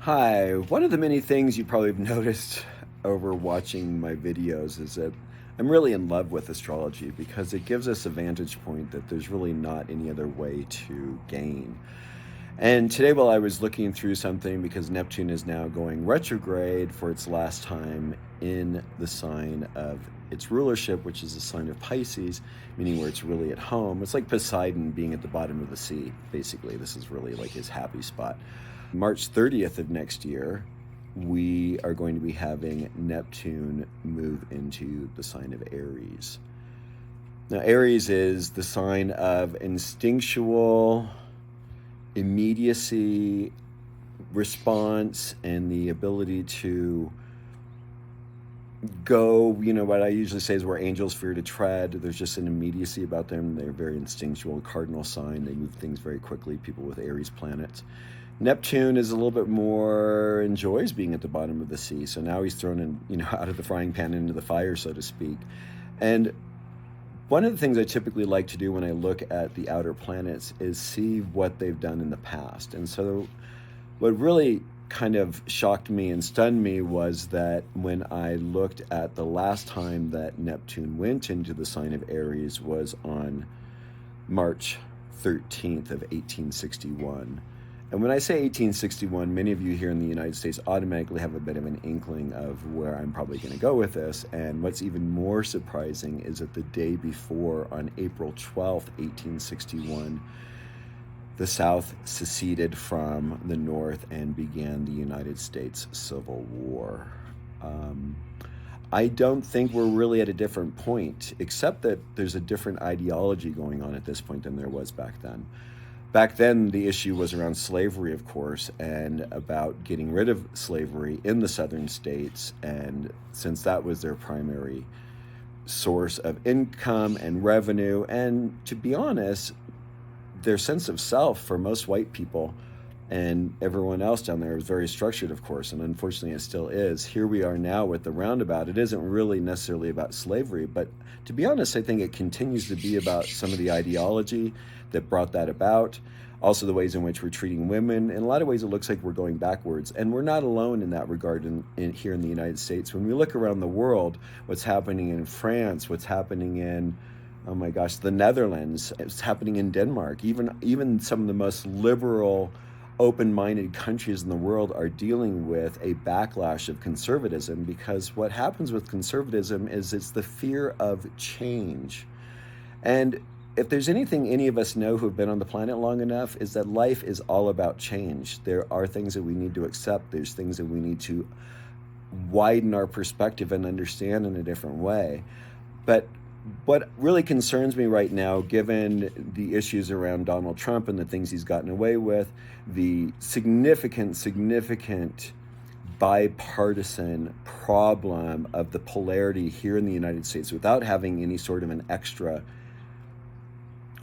Hi, one of the many things you probably have noticed over watching my videos is that I'm really in love with astrology because it gives us a vantage point that there's really not any other way to gain. And today, while I was looking through something, because Neptune is now going retrograde for its last time in the sign of its rulership, which is the sign of Pisces, meaning where it's really at home. It's like Poseidon being at the bottom of the sea, basically. This is really like his happy spot. March 30th of next year, we are going to be having Neptune move into the sign of Aries. Now, Aries is the sign of instinctual immediacy, response, and the ability to go, what I usually say is where angels fear to tread. There's just an immediacy about them. They're very instinctual, cardinal sign. They move things very quickly, people with Aries planets. Neptune is a little bit more, enjoys being at the bottom of the sea. So now he's thrown in, out of the frying pan into the fire, so to speak. And one of the things I typically like to do when I look at the outer planets is see what they've done in the past. And so what really kind of shocked me and stunned me was that when I looked at the last time that Neptune went into the sign of Aries was on March 13th of 1861. And when I say 1861, many of you here in the United States automatically have a bit of an inkling of where I'm probably going to go with this. And what's even more surprising is that the day before, on April 12th, 1861, the South seceded from the North and began the United States Civil War. I don't think we're really at a different point, except that there's a different ideology going on at this point than there was back then. Back then, the issue was around slavery, of course, and about getting rid of slavery in the southern states. And since that was their primary source of income and revenue, and to be honest, their sense of self for most white people and everyone else down there was very structured, of course, and unfortunately it still is. Here we are now with the roundabout. It isn't really necessarily about slavery, but to be honest, I think it continues to be about some of the ideology that brought that about, also the ways in which we're treating women. In a lot of ways, it looks like we're going backwards, and we're not alone in that regard here in the United States. When we look around the world, what's happening in France, what's happening in oh my gosh, the Netherlands, it's happening in Denmark. Even some of the most liberal, open-minded countries in the world are dealing with a backlash of conservatism, because what happens with conservatism is it's the fear of change. And if there's anything any of us know who have been on the planet long enough, is that life is all about change. There are things that we need to accept. There's things that we need to widen our perspective and understand in a different way. But what really concerns me right now, given the issues around Donald Trump and the things he's gotten away with, the significant bipartisan problem of the polarity here in the United States without having any sort of an extra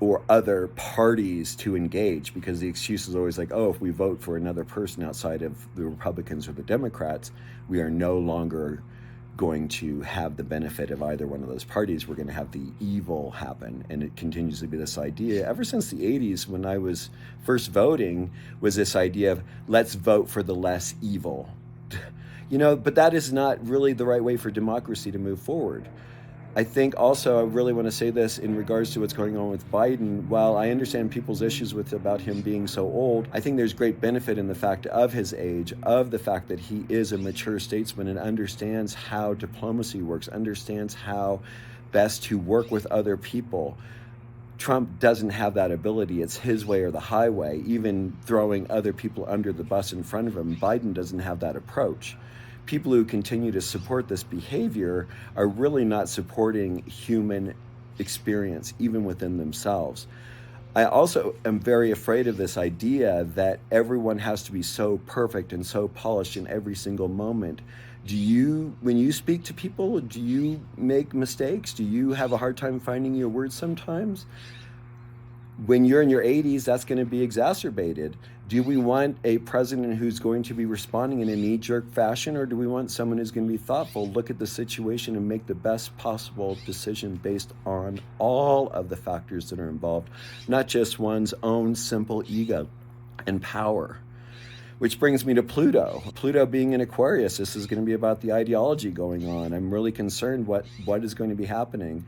or other parties to engage, because the excuse is always like, oh, if we vote for another person outside of the Republicans or the Democrats, we are no longer going to have the benefit of either one of those parties. We're going to have the evil happen. And it continues to be this idea ever since the 80s, when I was first voting, was this idea of let's vote for the less evil. But that is not really the right way for democracy to move forward. I think also, I really want to say this in regards to what's going on with Biden. While I understand people's issues about him being so old, I think there's great benefit in the fact of his age, of the fact that he is a mature statesman and understands how diplomacy works, understands how best to work with other people. Trump doesn't have that ability. It's his way or the highway, even throwing other people under the bus in front of him. Biden doesn't have that approach. People who continue to support this behavior are really not supporting human experience, even within themselves. I also am very afraid of this idea that everyone has to be so perfect and so polished in every single moment. When you speak to people, do you make mistakes? Do you have a hard time finding your words sometimes? When you're in your 80s, that's going to be exacerbated. Do we want a president who's going to be responding in a knee-jerk fashion, or do we want someone who's going to be thoughtful, look at the situation, and make the best possible decision based on all of the factors that are involved, not just one's own simple ego and power? Which brings me to Pluto. Pluto being in Aquarius, this is going to be about the ideology going on. I'm really concerned what is going to be happening.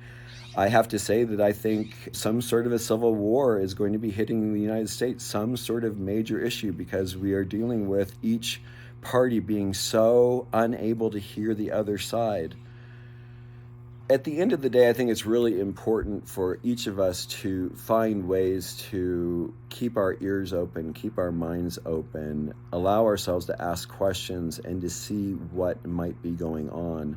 I have to say that I think some sort of a civil war is going to be hitting the United States, some sort of major issue, because we are dealing with each party being so unable to hear the other side. At the end of the day, I think it's really important for each of us to find ways to keep our ears open, keep our minds open, allow ourselves to ask questions and to see what might be going on.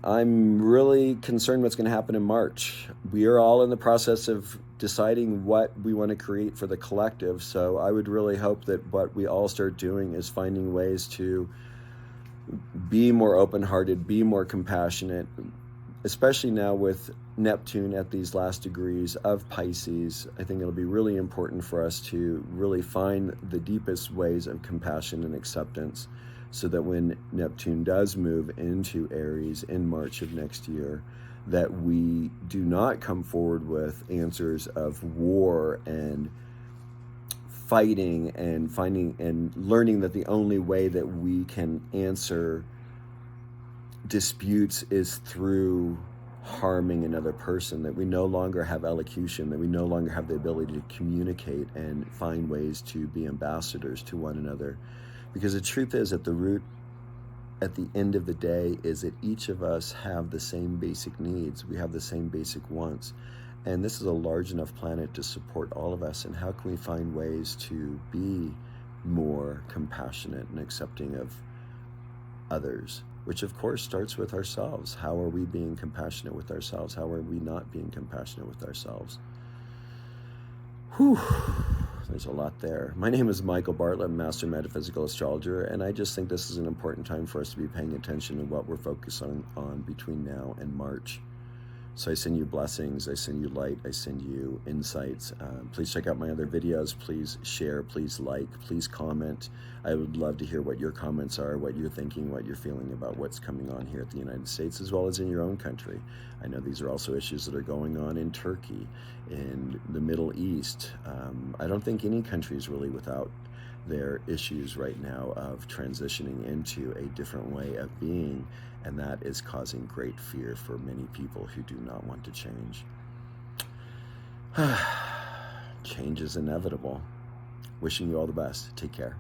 I'm really concerned what's going to happen in March. We are all in the process of deciding what we want to create for the collective. So I would really hope that what we all start doing is finding ways to be more open-hearted, be more compassionate, especially now with Neptune at these last degrees of Pisces. I think it'll be really important for us to really find the deepest ways of compassion and acceptance, so that when Neptune does move into Aries in March of next year, that we do not come forward with answers of war and fighting and finding and learning that the only way that we can answer disputes is through harming another person, that we no longer have elocution, that we no longer have the ability to communicate and find ways to be ambassadors to one another. Because the truth is, at the root, at the end of the day, is that each of us have the same basic needs. We have the same basic wants. And this is a large enough planet to support all of us. And how can we find ways to be more compassionate and accepting of others? Which, of course, starts with ourselves. How are we being compassionate with ourselves? How are we not being compassionate with ourselves? Whew. There's a lot there. My name is Michael Bartlett, Master Metaphysical Astrologer, and I just think this is an important time for us to be paying attention to what we're focusing on between now and March. So I send you blessings, I send you light, I send you insights. Please check out my other videos. Please share, please like, please comment. I would love to hear what your comments are, what you're thinking, what you're feeling about what's coming on here at the United States, as well as in your own country. I know these are also issues that are going on in Turkey, in the Middle East. I don't think any country is really without their issues right now of transitioning into a different way of being, and that is causing great fear for many people who do not want to change. Change is inevitable. Wishing you all the best. Take care.